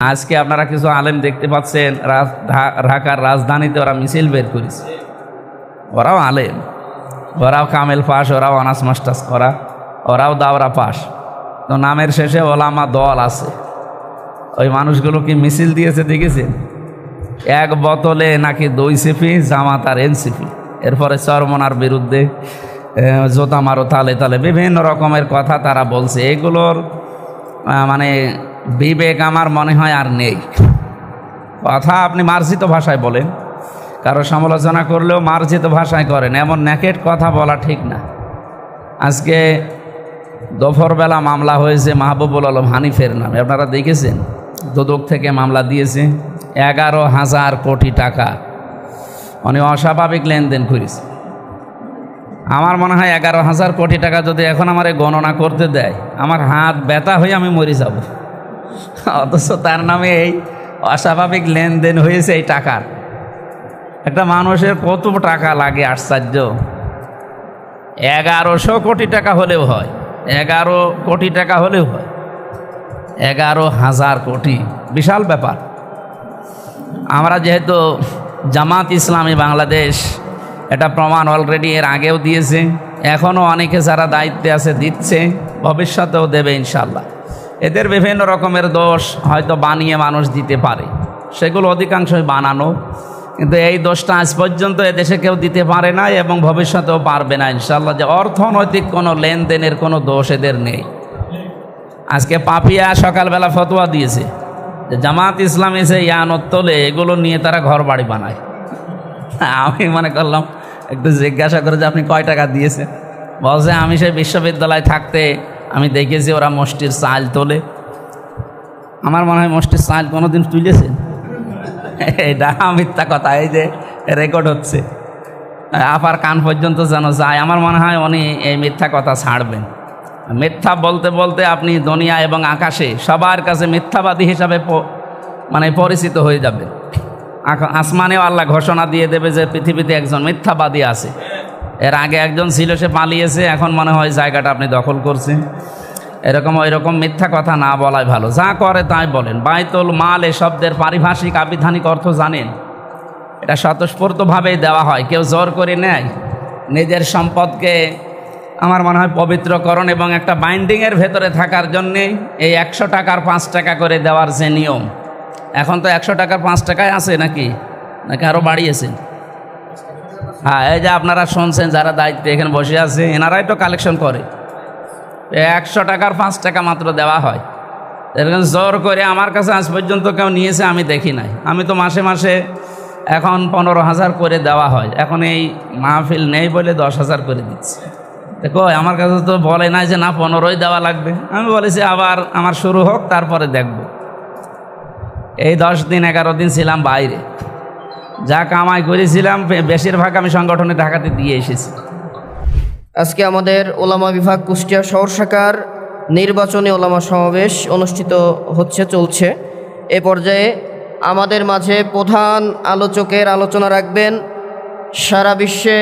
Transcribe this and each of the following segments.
আজকে আপনারা কিছু আলেম দেখতে পাচ্ছেন ঢাকার রাজধানীতে ওরা মিছিল বের করেছে। ওরাও আলেম, ওরাও কামেল পাস, ওরাও অনার্স মাস্টার্স করা, ওরাও দাওরা পাস, তো নামের শেষে ওলামা দল আছে। ওই মানুষগুলো কি মিছিল দিয়েছে দেখেছেন? এক বোতলে নাকি 2 সিপি জামাত আর এনসিপি, এরপরে চরমনার বিরুদ্ধে জোতা মারো তালে তালে বিভিন্ন রকমের কথা তারা বলছে। এগুলোর মানে বিবেক আমার মনে হয় আর নেই। কথা আপনি মার্জিত ভাষায় বলেন, কারো সমালোচনা করলেও মার্জিত ভাষায় করেন, এমন ন্যাকেট কথা বলা ঠিক না। আজকে দুপুরবেলা মামলা হয়েছে মাহবুবুল আলম হানিফের নামে, আপনারা দেখেছেন? দুদক থেকে মামলা দিয়েছে 11,000 কোটি টাকা। উনি অস্বাভাবিক লেনদেন করেছে। আমার মনে হয় 11,000 কোটি টাকা যদি এখন আমার গণনা করতে দেয়, আমার হাত ব্যথা হয়ে আমি মরে যাব। অথচ তার নামে এই অস্বাভাবিক লেনদেন হয়েছে এই টাকার। একটা মানুষের কত টাকা লাগে আশ্চর্য। 1100 কোটি টাকা হলেও হয়, 11 কোটি টাকা হলেও হয়, 11,000 কোটি বিশাল ব্যাপার। আমরা যেহেতু জামাত ইসলামী বাংলাদেশ, এটা প্রমাণ অলরেডি এর আগেও দিয়েছে, এখনও অনেকে যারা দায়িত্বে আছে দিচ্ছে, ভবিষ্যতেও দেবে ইনশাল্লাহ। এদের বিভিন্ন রকমের দোষ হয়তো বানিয়ে মানুষ দিতে পারে, সেগুলো অধিকাংশই বানানো, কিন্তু এই দোষটা আজ পর্যন্ত এদেশে কেউ দিতে পারে না এবং ভবিষ্যতেও পারবে না ইনশাল্লাহ, যে অর্থনৈতিক কোনো লেনদেনের কোনো দোষ এদের নেই। আজকে পাপিয়া সকালবেলা ফতোয়া দিয়েছে যে জামাত ইসলামী যে ইয়ানত তোলে এগুলো নিয়ে তারা ঘর বাড়ি বানায়। আমি মনে করলাম একটু জিজ্ঞাসা করে যে আপনি কয় টাকা দিয়েছেন? বলছে আমি সেই বিশ্ববিদ্যালয়ে থাকতে আমি দেখেছি ওরা মসজিদের চাল তোলে। আমার মনে হয় মসজিদের চাল কোনোদিন তুলেছে? এটা মিথ্যা কথা, এই যে রেকর্ড হচ্ছে, আপার কান পর্যন্ত যেন যায়। আমার মনে হয় উনি এই মিথ্যা কথা ছাড়বেন। মিথ্যা বলতে বলতে আপনি দুনিয়া এবং আকাশে সবার কাছে মিথ্যাবাদী হিসাবে মানে পরিচিত হয়ে যাবেন। আসমানেও আল্লাহ ঘোষণা দিয়ে দেবে যে পৃথিবীতে একজন মিথ্যাবাদী আছে। এর আগে একজন ছিল, সে পালিয়েছে, এখন মনে হয় জায়গাটা আপনি দখল করছেন। ওইরকম মিথ্যা কথা না বলাই ভালো। যা করে তাই বলেন। বাইতুল মাল এ শব্দের পারিভাষিক আবিধানিক অর্থ জানেন? এটা স্বতঃস্ফূর্তভাবেই দেওয়া হয়, কেউ জোর করে নেয়। নিজের সম্পদকে আমার মনে হয় পবিত্রকরণ এবং একটা বাইন্ডিংয়ের ভেতরে থাকার জন্যে এই 100 টাকার 5 টাকা করে দেওয়ার যে নিয়ম, এখন তো 100 টাকার 5 টাকায় আছে নাকি আরও বাড়িয়েছে? হ্যাঁ, এই যে আপনারা শুনছেন যারা দায়িত্বে এখানে বসে আছে, এনারাই তো কালেকশন করে। 100 টাকার 5 টাকা মাত্র দেওয়া হয়। এরকম জোর করে আমার কাছে আজ পর্যন্ত কেউ নিয়েছে আমি দেখি নাই। আমি তো মাসে মাসে এখন 15,000 করে দেওয়া হয়। এখন এই মাহফিল নেই বলে 10,000 করে দিচ্ছি। দেখো আমার কাছে তো বলে নাই যে না 15ই দেওয়া লাগবে। আমি বলেছি আবার আমার শুরু হোক, তারপরে দেখব। এই 10 দিন 11 দিন ছিলাম বাইরে, যা কামাই করেছিলাম বেশিরভাগ আমি সংগঠনে ঢাকাতে দিয়ে এসেছি। আজকে আমাদের ওলামা বিভাগ কুষ্টিয়া শহর শাখার নির্বাচনী ওলামা সমাবেশ অনুষ্ঠিত চলছে। এ পর্যায়ে আমাদের মাঝে প্রধান আলোচকের আলোচনা রাখবেন সারা বিশ্বে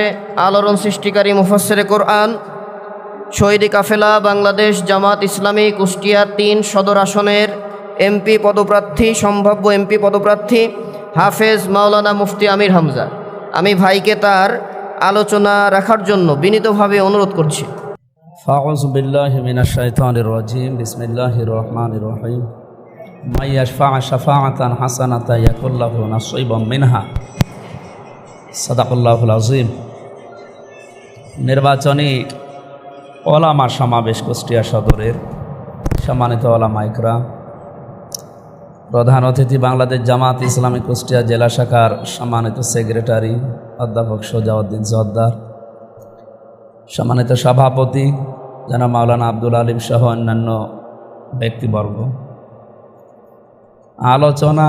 আলোড়ন সৃষ্টিকারী মুফাসসিরে কোরআন, শহীদি কাফেলা বাংলাদেশ জামাত ইসলামী কুষ্টিয়া 3 সদর আসনের এমপি পদপ্রার্থী, সম্ভাব্য এমপি পদপ্রার্থী হাফেজ মাওলানা মুফতি আমির হামজা। আমি ভাইকে তার আলোচনা রাখার জন্য বিনীতভাবে অনুরোধ করছি। আউযু বিল্লাহি মিনাশ শাইতানির রাজিম। বিসমিল্লাহির রহমানির রহিম। মান ইয়াশফা' শাফাআতান হাসানাতান ইয়াকুল লাহু নাসীবুম মিনহা। সাদাকাল্লাহুল আযীম। নির্বাচনী ওলামা সমাবেশ কুষ্টিয়া সদরের সম্মানিত ওলামা ইকরাম, প্রধান অতিথি বাংলাদেশ জামাত ইসলামী কুষ্টিয়া জেলা শাখার সম্মানিত সেক্রেটারি অধ্যাপক সোজাউদ্দিন জোদ্দার, সম্মানিত সভাপতি জনাব মাওলানা আব্দুল আলিম সহ অন্যান্য ব্যক্তিবর্গ, আলোচনা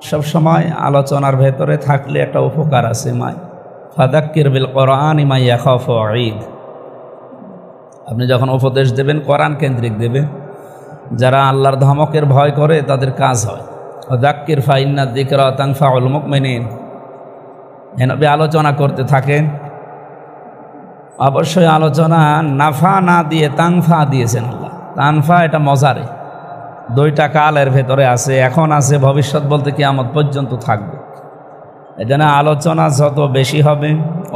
সবসময় আলোচনার ভেতরে থাকলে একটা উপকার আছে। ফাদাক্কির বিল কোরআন মা ইয়াখাফু ঈদ। আপনি যখন উপদেশ দেবেন কোরআন কেন্দ্রিক দেবেন। যারা আল্লাহর ধমকের ভয় করে তাদের কাজ হয় যাক্কির ফাইন্না যিকরা তানফাউল মুমিনিন। নবী আলোচনা করতে থাকেন, অবশ্যই আলোচনা নাফা না দিয়ে তানফা দিয়েছেন আল্লাহ। তানফা এটা মজারে, দুইটা কাল এর ভেতরে আছে, এখন আছে, ভবিষ্যৎ বলতে কিয়ামত পর্যন্ত থাকবে। এজন্য আলোচনা যত বেশি হবে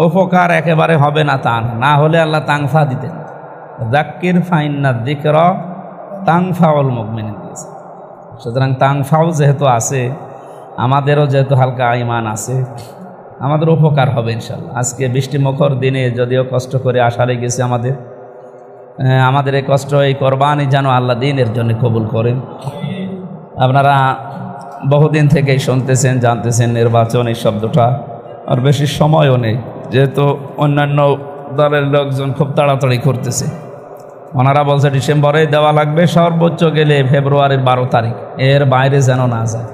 উপকার একেবারে হবে না তা না, হলে আল্লাহ তাংফা দিতেন, যাক্কির ফাইন্না যিকরা তানফাউল মুমিনিন দিয়েছে। সুতরাং তাংফাও যেহেতু আছে, আমাদেরও যেহেতু হালকা ঈমান আছে, আমাদের উপকার হবে ইনশাল্লাহ। আজকে বৃষ্টিমুখর দিনে যদিও কষ্ট করে আসা লেগেছে আমাদের এই কষ্ট, এই কোরবানি যেন আল্লাহ দিনের জন্য কবুল করেন। আপনারা বহুদিন থেকেই শুনতেছেন, জানতেছেন নির্বাচন এই শব্দটা, আর বেশি সময়ও নেই, যেহেতু অন্যান্য দলের লোকজন খুব তাড়াতাড়ি করতেছে। ওনারা বলছে ডিসেম্বরে দেওয়া লাগবে, সর্বোচ্চ গেলে ফেব্রুয়ারির 12 তারিখ, এর বাইরে যেন না যায়।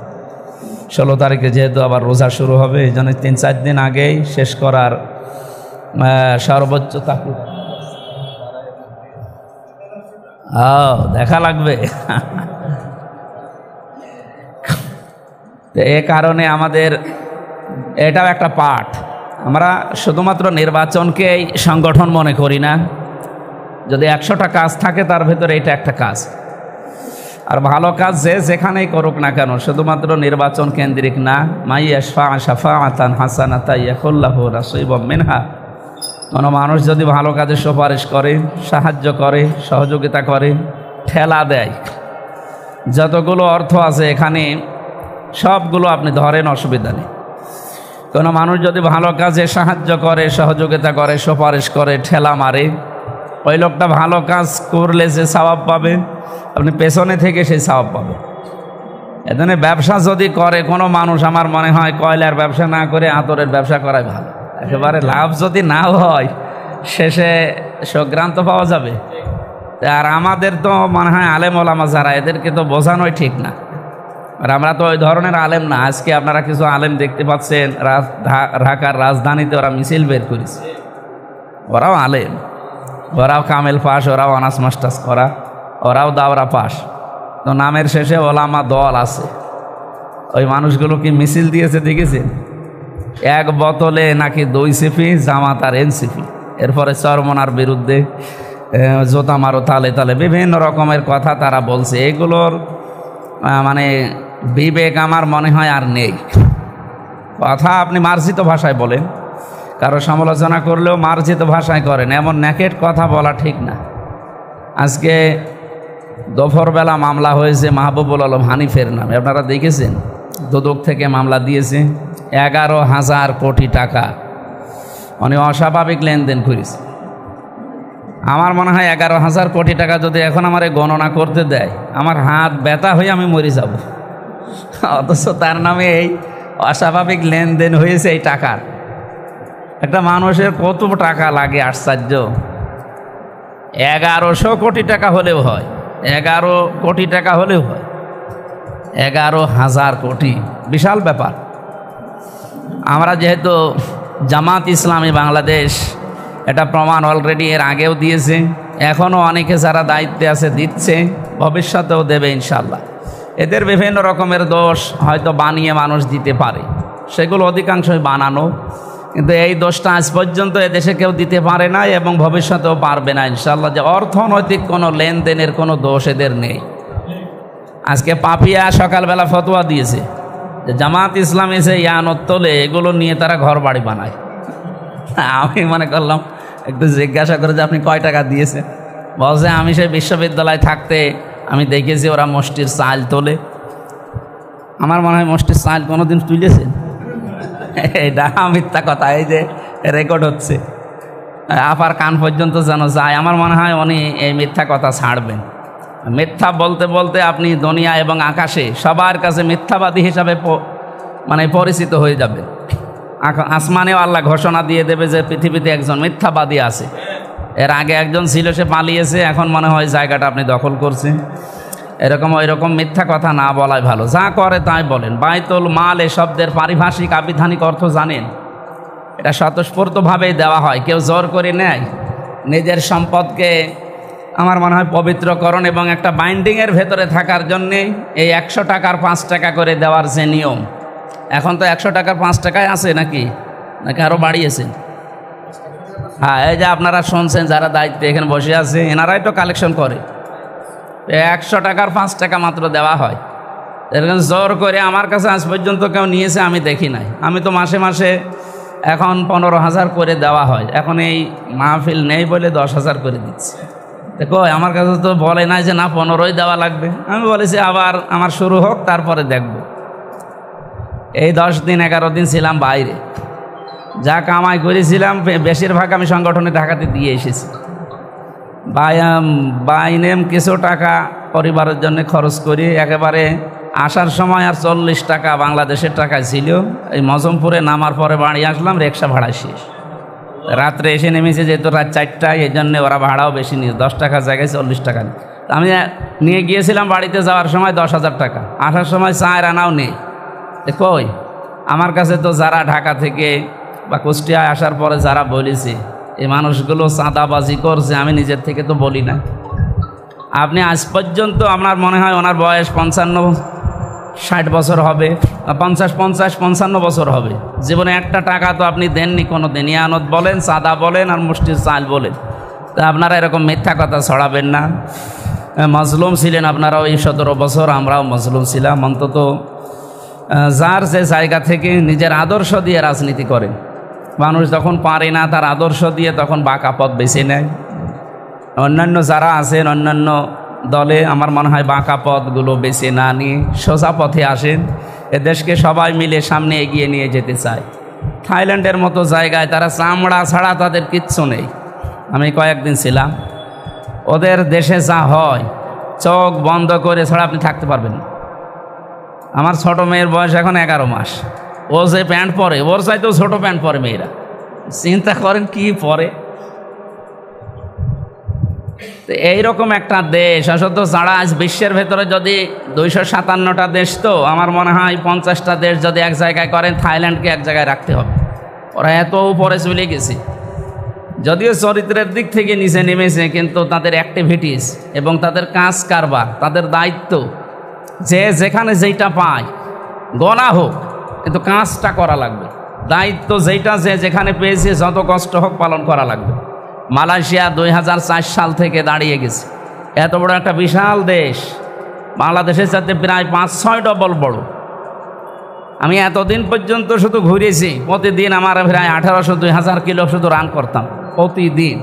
16 তারিখে যেহেতু আবার রোজা শুরু হবে, এই জন্য 3-4 দিন আগেই শেষ করার সর্বোচ্চ তাকে দেখা লাগবে। তো এ কারণে আমাদের এটাও একটা পাঠ। আমরা শুধুমাত্র নির্বাচনকেই সংগঠন মনে করি না, যদি 100টা কাজ থাকে তার ভেতরে এটা একটা কাজ। আর ভালো কাজ যে যেখানেই করুক না কেন, শুধুমাত্র নির্বাচন কেন্দ্রিক না। মাইয়াশফা শাফাআতান হাসানাতা ইয়াকুল্লাহু নাসীবাম মিনহা, কোনো মানুষ যদি ভালো কাজে সুপারিশ করে, সাহায্য করে, সহযোগিতা করে, ঠেলা দেয়, যতগুলো অর্থ আছে এখানে সবগুলো আপনি ধরেন, অসুবিধা নেই। কোনো মানুষ যদি ভালো কাজে সাহায্য করে, সহযোগিতা করে, সুপারিশ করে, ঠেলা মারে, ওই লোকটা ভালো কাজ করলে যে সওয়াব পাবে, আপনি পেছনে থেকে সেই সওয়াব পাবে। এজন্য ব্যবসা যদি করে কোনো মানুষ, আমার মনে হয় কয়লার ব্যবসা না করে আতরের ব্যবসা করাই ভালো। একেবারে লাভ যদি নাও হয়, শেষে সংক্রান্ত পাওয়া যাবে। আর আমাদের তো মনে হয় আলেম ওলামা যারা, এদেরকে তো বোঝানোই ঠিক না। আর আমরা তো ওই ধরনের আলেম না। আজকে আপনারা কিছু আলেম দেখতে পাচ্ছেন, ঢাকার রাজধানীতে ওরা মিছিল বের করেছে। ওরাও আলেম, ওরাও কামেল পাস, ওরাও অনার্স মাস্টার্স করা, ওরাও দাওরা পাস, তো নামের শেষে ওলামা দল আছে। ওই মানুষগুলো কি মিছিল দিয়েছে দেখেছেন? 1 বোতলে নাকি 2 সিপি জামাত আর এনসিপি, এরপরে চরমনার বিরুদ্ধে জোতা মারো তালে তালে, বিভিন্ন রকমের কথা তারা বলছে। এগুলোর মানে বিবেক আমার মনে হয় আর নেই। কথা আপনি মার্জিত ভাষায় বলেন, কারো সমালোচনা করলেও মার্জিত ভাষায় করেন, এমন ন্যাকেট কথা বলা ঠিক না। আজকে দুপুরবেলা মামলা হয়েছে মাহবুবুল আলম হানিফের নামে, আপনারা দেখেছেন? দুদক থেকে মামলা দিয়েছে, 11,000 কোটি টাকা উনি অস্বাভাবিক লেনদেন করেছে। আমার মনে হয় 11,000 কোটি টাকা যদি এখন আমার গণনা করতে দেয়, আমার হাত ব্যথা হয়ে আমি মরে যাব। অথচ তার নামে এই অস্বাভাবিক লেনদেন হয়েছে এই টাকার। একটা মানুষের কত টাকা লাগে আশ্চর্য। 1100 কোটি টাকা হলেও হয়, 11 কোটি টাকা হলেও হয়, 11,000 কোটি বিশাল ব্যাপার। আমরা যেহেতু জামাত ইসলামী বাংলাদেশ, এটা প্রমাণ অলরেডি এর আগেও দিয়েছে, এখনও অনেকে যারা দায়িত্বে আছে দিচ্ছে, ভবিষ্যতেও দেবে ইনশাল্লাহ। এদের বিভিন্ন রকমের দোষ হয়তো বানিয়ে মানুষ দিতে পারে, সেগুলো অধিকাংশই বানানো, কিন্তু এই দোষটা আজ পর্যন্ত এদেশে কেউ দিতে পারে না এবং ভবিষ্যতেও পারবে না ইনশাল্লাহ, যে অর্থনৈতিক কোনো লেনদেনের কোনো দোষ এদের নেই। আজকে পাপিয়া সকালবেলা ফতোয়া দিয়েছে যে জামাত ইসলাম এসে ইয়ানত তোলে, এগুলো নিয়ে তারা ঘর বাড়ি বানায়। আমি মনে করলাম একটু জিজ্ঞাসা করে যে আপনি কয় টাকা দিয়েছেন? বলছে আমি সেই বিশ্ববিদ্যালয়ে থাকতে আমি দেখেছি ওরা মসজিদের চাল তোলে। আমার মনে হয় মসজিদের চাল কোনোদিন তুলেছেন? এটা মিথ্যা কথা, এই যে রেকর্ড হচ্ছে, আপার কান পর্যন্ত যেন যায়। আমার মনে হয় উনি এই মিথ্যা কথা ছাড়বেন। মিথ্যা বলতে বলতে আপনি দুনিয়া এবং আকাশে সবার কাছে মিথ্যাবাদী হিসাবে মানে পরিচিত হয়ে যাবে। আসমানেও আল্লাহ ঘোষণা দিয়ে দেবে যে পৃথিবীতে একজন মিথ্যাবাদী আছে। এর আগে একজন ছিল, সে পালিয়েছে, এখন মনে হয় জায়গাটা আপনি দখল করছেন। এরকম ওইরকম মিথ্যা কথা না বলাই ভালো, যা করে তাই বলেন। বাইতুল মাল এ শব্দের পারিভাষিক আবিধানিক অর্থ জানেন? এটা স্বতঃস্ফূর্তভাবেই দেওয়া হয়, কেউ জোর করে নেয়। নিজের সম্পদকে আমার মনে হয় পবিত্রকরণ এবং একটা বাইন্ডিংয়ের ভেতরে থাকার জন্যে এই 100 টাকার 5 টাকা করে দেওয়ার যে নিয়ম, এখন তো 100 টাকার 5 টাকায় আছে নাকি আরও বাড়িয়েছেন? হ্যাঁ, এই যে আপনারা শুনছেন যারা দায়িত্বে এখানে বসে আছে, এনারাই তো কালেকশন করে। 100 টাকার 5 টাকা মাত্র দেওয়া হয়। এরকম জোর করে আমার কাছে আজ পর্যন্ত কেউ নিয়েছে আমি দেখি নাই। আমি তো মাসে মাসে এখন 15,000 করে দেওয়া হয়, এখন এই মাহফিল নেই বলে 10,000 করে দিচ্ছি। দেখো আমার কাছে তো বলে নাই যে না 15ই দেওয়া লাগবে। আমি বলেছি আবার আমার শুরু হোক, তারপরে দেখব। এই 10 দিন 11 দিন ছিলাম বাইরে, যা কামাই করেছিলাম বেশিরভাগ আমি সংগঠনে ঢাকাতে দিয়ে এসেছি। বাইনেম কিছু টাকা পরিবারের জন্য খরচ করি। একেবারে আসার সময় আর 40 টাকা বাংলাদেশের টাকা ছিল। এই মজমপুরে নামার পরে বাড়ি আসলাম, রিক্সা ভাড়া শেষ। রাত্রে এসে নেমেছে যেহেতু রাত 4টায়, এই জন্যে ওরা ভাড়াও বেশি নিয়ে 10 টাকা জায়গায় 40 টাকা। আমি নিয়ে গিয়েছিলাম বাড়িতে যাওয়ার সময় 10,000 টাকা, আসার সময় 4 আনাও নেই। কই আমার কাছে তো যারা ঢাকা থেকে বা কুষ্টিয়ায় আসার পরে যারা বলেছে এই মানুষগুলো চাঁদাবাজি করছে, আমি নিজের থেকে তো বলি না। আপনি আজ পর্যন্ত আপনার মনে হয় ওনার বয়স 55-60 বছর হবে, 50-55-55 বছর হবে, জীবনে একটা টাকা তো আপনি দেননি কোনো দিন। ইয়ানত বলেন, চাঁদা বলেন, আর মুষ্টির চাল বলেন। তা আপনারা এরকম মিথ্যা কথা ছড়াবেন না। মজলুম ছিলেন আপনারা ওই 17 বছর, আমরাও মজলুম ছিলাম। অন্তত যার যে জায়গা থেকে নিজের আদর্শ দিয়ে রাজনীতি করেন, মানুষ যখন পারে না তার আদর্শ দিয়ে তখন বাঁকা পথ বেছে নেয়। অন্যান্য যারা আছেন অন্যান্য দলে আমার মনে হয় বাঁকা পথগুলো বেছে না নিয়ে সোজা পথে আসেন। এ দেশকে সবাই মিলে সামনে এগিয়ে নিয়ে যেতে চায়। থাইল্যান্ডের মতো জায়গায় তারা চামড়া ছাড়া তাদের কিচ্ছু নেই। আমি কয়েকদিন ছিলাম, ওদের দেশে যা হয় চোখ বন্ধ করে ছাড়া আপনি থাকতে পারবেন না। আমার ছোট মেয়ের বয়স এখন 11 মাস, ও যে প্যান্ট পরে ওর চাইতেও ছোট প্যান্ট পরে মেয়েরা। চিন্তা করেন কি পরে। তো এইরকম একটা দেশ আসলে যারা আজ বিশ্বের ভেতরে যদি 257টা দেশ, তো আমার মনে হয় 50টা দেশ যদি এক জায়গায় করেন থাইল্যান্ডকে এক জায়গায় রাখতে হবে। ওরা এত উপরে চলে গেছে, যদিও চরিত্রের দিক থেকে নিচে নেমেছে, কিন্তু তাদের অ্যাক্টিভিটিস এবং তাদের কাজ কারবার, তাদের দায়িত্ব, যে যেখানে যেইটা পায় গণা হোক কিন্তু কাজটা করা লাগবে। দায়িত্ব যেইটা যে যেখানে পেয়েছে যত কষ্ট হোক পালন করা লাগবে। মালয়েশিয়া 2004 সাল থেকে দাঁড়িয়ে গেছে। এত বড় একটা বিশাল দেশ, বাংলাদেশের সাথে প্রায় 5-6 ডবল বড়। আমি এতদিন পর্যন্ত শুধু ঘুরেছি, প্রতিদিন আমার প্রায় 1800-2000 কিলো শুধু রান করতাম প্রতিদিন।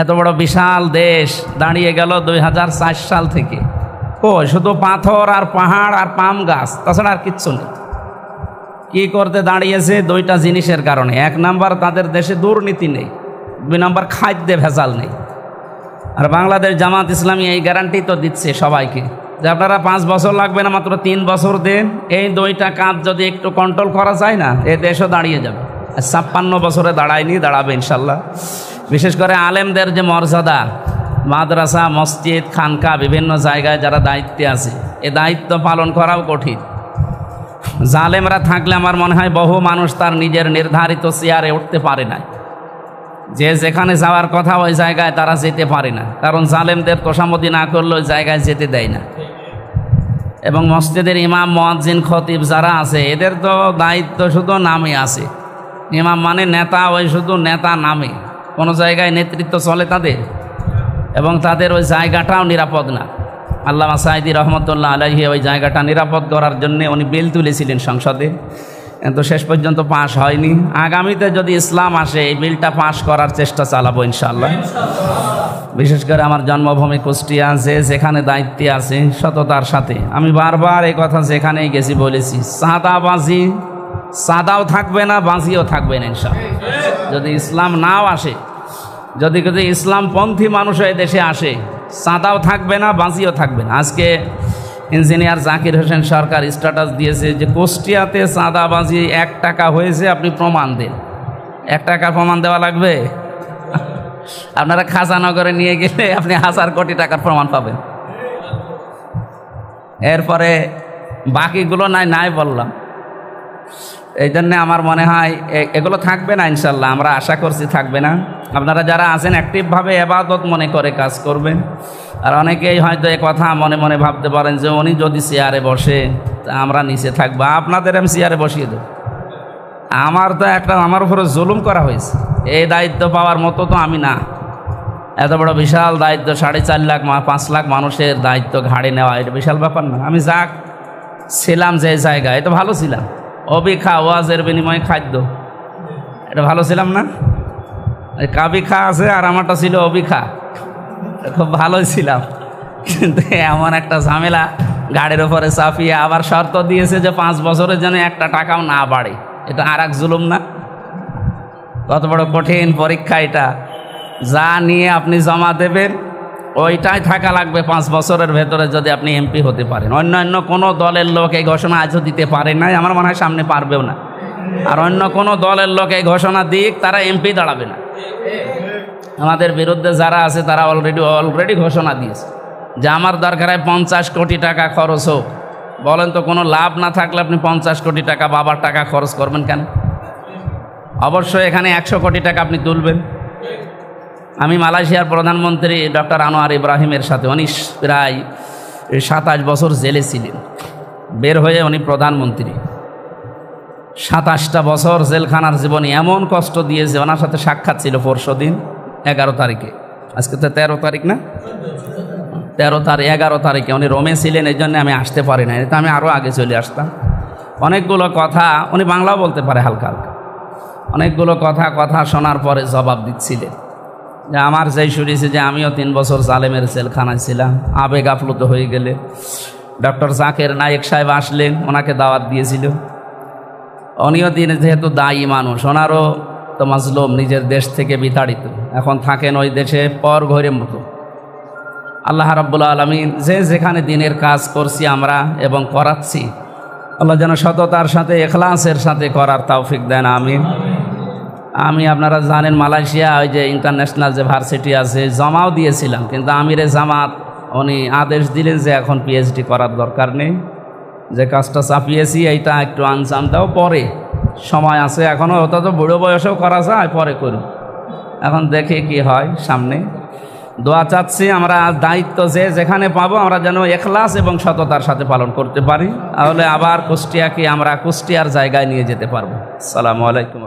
এত বড় বিশাল দেশ দাঁড়িয়ে গেল 2004 সাল থেকে। ও শুধু পাথর আর পাহাড় আর পাম গাছ, তাছাড়া আর কিচ্ছু নেই। কী করতে দাঁড়িয়েছে? 2টা জিনিসের কারণে। 1 নাম্বার, তাদের দেশে দুর্নীতি নেই। 2 নাম্বার, খাদ্যে ভেজাল নেই। আর বাংলাদেশ জামাত ইসলামী এই গ্যারান্টি তো দিচ্ছে সবাইকে যে আপনারা 5 বছর লাগবে না, মাত্র 3 বছর দেন। এই 2টা কাজ যদি একটু কন্ট্রোল করা যায় না, এ দেশও দাঁড়িয়ে যাবে। 56 বছরে দাঁড়ায়নি, দাঁড়াবে ইনশাল্লাহ। বিশেষ করে আলেমদের যে মর্যাদা, মাদ্রাসা, মসজিদ, খানকা, বিভিন্ন জায়গায় যারা দায়িত্বে আছে, এ দায়িত্ব পালন করাও কঠিন। জালেমরা থাকলে আমার মনে হয় বহু মানুষ তার নিজের নির্ধারিত চেয়ারে উঠতে পারে না। যে যেখানে যাওয়ার কথা ওই জায়গায় তারা যেতে পারে না, কারণ জালেমদের তোষামতি না করলে ওই জায়গায় যেতে দেয় না। এবং মসজিদের ইমাম, মুয়াজ্জিন, খতিব যারা আছে, এদের তো দায়িত্ব শুধু নামে আছে। ইমাম মানে নেতা, ওই শুধু নেতা নামে, কোনো জায়গায় নেতৃত্ব চলে তাদের, এবং তাদের ওই জায়গাটাও নিরাপদ না। আল্লামা সাঈদী রহমতুল্লাহ আলাইহি ওই জায়গাটা নিরাপদ করার জন্য উনি বিল তুলেছিলেন সংসদে, কিন্তু শেষ পর্যন্ত পাশ হয়নি। আগামীতে যদি ইসলাম আসে এই বিলটা পাশ করার চেষ্টা চালাবো ইনশাআল্লাহ। বিশেষ করে আমার জন্মভূমি কুষ্টিয়া, যে যেখানে দায়িত্বে আছে সততার সাথে, আমি বারবার এই কথা যেখানেই গেছি বলেছি, চাঁদাবাজি, চাঁদাও থাকবে না, বাজিও থাকবে না ইনশাআল্লাহ। যদি ইসলাম নাও আসে, যদি ইসলামপন্থী মানুষ এই দেশে আসে, চাঁদাও থাকবে না, বাজিও থাকবে না। আজকে ইঞ্জিনিয়ার জাকির হোসেন সরকার স্ট্যাটাস দিয়েছে যে কুষ্টিয়াতে চাঁদাবাজি 1 টাকা হয়েছে, আপনি প্রমাণ দেন। 1 টাকার প্রমাণ দেওয়া লাগবে? আপনারা খাজানগরে নিয়ে গেলে আপনি 1000 কোটি টাকার প্রমাণ পাবেন। এরপরে বাকিগুলো নাই বললাম। এই জন্যে আমার মনে হয় এগুলো থাকবে না ইনশাল্লাহ, আমরা আশা করছি থাকবে না। আপনারা যারা আছেন অ্যাক্টিভভাবে ইবাদত মনে করে কাজ করবেন। আর অনেকেই হয়তো এ কথা মনে মনে ভাবতে পারেন যে উনি যদি চেয়ারে বসে তা আমরা নিচে থাকবো। আপনাদের আমি চেয়ারে বসিয়ে দেব। আমার উপরে জুলুম করা হয়েছে, এই দায়িত্ব পাওয়ার মতো তো আমি না। এত বড় বিশাল দায়িত্ব, 4.5 লাখ 5 লাখ মানুষের দায়িত্ব ঘাড়ে নেওয়া, এটা বিশাল ব্যাপার না? আমি যাক ছিলাম যে জায়গায়, এটা ভালো ছিলাম। অবিখা ওয়াজের বিনিময়ে খাদ্য, এটা ভালো ছিলাম না? কাবিখা আছে আর আমারটা ছিল অবিখা, খুব ভালোই ছিলাম। কিন্তু এমন একটা ঝামেলা, গাড়ির ওপরে চাপিয়ে আবার শর্ত দিয়েছে যে 5 বছরের জন্য 1 টাকাও না বাড়ে। এটা আর এক জুলুম না? কত বড় কঠিন পরীক্ষা এটা! যা নিয়ে আপনি জমা দেবেন ওইটাই থাকা লাগবে 5 বছরের ভেতরে, যদি আপনি এমপি হতে পারেন। অন্য কোনো দলের লোক এই ঘোষণা আজও দিতে পারে নাই, আমার মনে হয় সামনে পারবেও না। আর অন্য কোনো দলের লোক এই ঘোষণা দিক, তারা এমপি দাঁড়াবে না। আমাদের বিরুদ্ধে যারা আছে তারা অলরেডি ঘোষণা দিয়েছে যে আমার দরকার হয় 50 কোটি টাকা খরচ হোক। বলেন তো, কোনো লাভ না থাকলে আপনি 50 কোটি টাকা বাবার টাকা খরচ করবেন কেন? অবশ্যই এখানে 100 কোটি টাকা আপনি তুলবেন। আমি মালয়েশিয়ার প্রধানমন্ত্রী ডক্টর আনোয়ার ইব্রাহিমের সাথে, উনি প্রায় 27 বছর জেলে ছিলেন, বের হয়ে উনি প্রধানমন্ত্রী। 27টা বছর জেলখানার জীবনে এমন কষ্ট দিয়েছে। ওনার সাথে সাক্ষাৎ ছিল পরশু দিন 11 তারিখে, আজকে তো 13 তারিখ না? 11 তারিখে উনি রোমে ছিলেন, এই জন্য আমি আসতে পারি না, এটা আমি আরও আগে চলে আসতাম। অনেকগুলো কথা, উনি বাংলাও বলতে পারে হালকা হালকা, অনেকগুলো কথা শোনার পরে জবাব দিচ্ছিলেন যে আমার যেই শুনেছি যে আমিও 3 বছর জালেমের জেলখানায় ছিলাম, আবেগ আপ্লুত হয়ে গেলে ডক্টর জাকির নায়েক সাহেব আসলেন, ওনাকে দাওয়াত দিয়েছিল। উনিও দিন যেহেতু দায়ী মানুষ, ওনারও তো মাজলুম, নিজের দেশ থেকে বিতাড়িত, এখন থাকেন ওই দেশে পর ঘরের মতো। আল্লাহ রাব্বুল আলামিন যে যেখানে দিনের কাজ করছি আমরা এবং করাচ্ছি, আল্লাহ যেন সততার সাথে ইখলাসের সাথে করার তৌফিক দেন, আমিন। আমি আপনারা জানেন মালয়েশিয়া ওই যে ইন্টারন্যাশনাল যে ভার্সিটি আছে, জমাও দিয়েছিলাম, কিন্তু আমিরে জামাত উনি আদেশ দিলেন যে এখন পিএইচডি করার দরকার নেই, যে কাজটা চাপিয়েছি এইটা একটু আনসাম দাও, পরে সময় আছে এখনও, ওটা তো বুড়ো বয়সেও করা যায়, পরে করুন। এখন দেখে কি হয় সামনে। দোয়া চাচ্ছি আমরা দায়িত্ব যে যেখানে পাবো আমরা যেন ইখলাস এবং সততার সাথে পালন করতে পারি, তাহলে আবার কুষ্টিয়াকে আমরা কুষ্টিয়ার জায়গায় নিয়ে যেতে পারবো। আসসালামু আলাইকুম।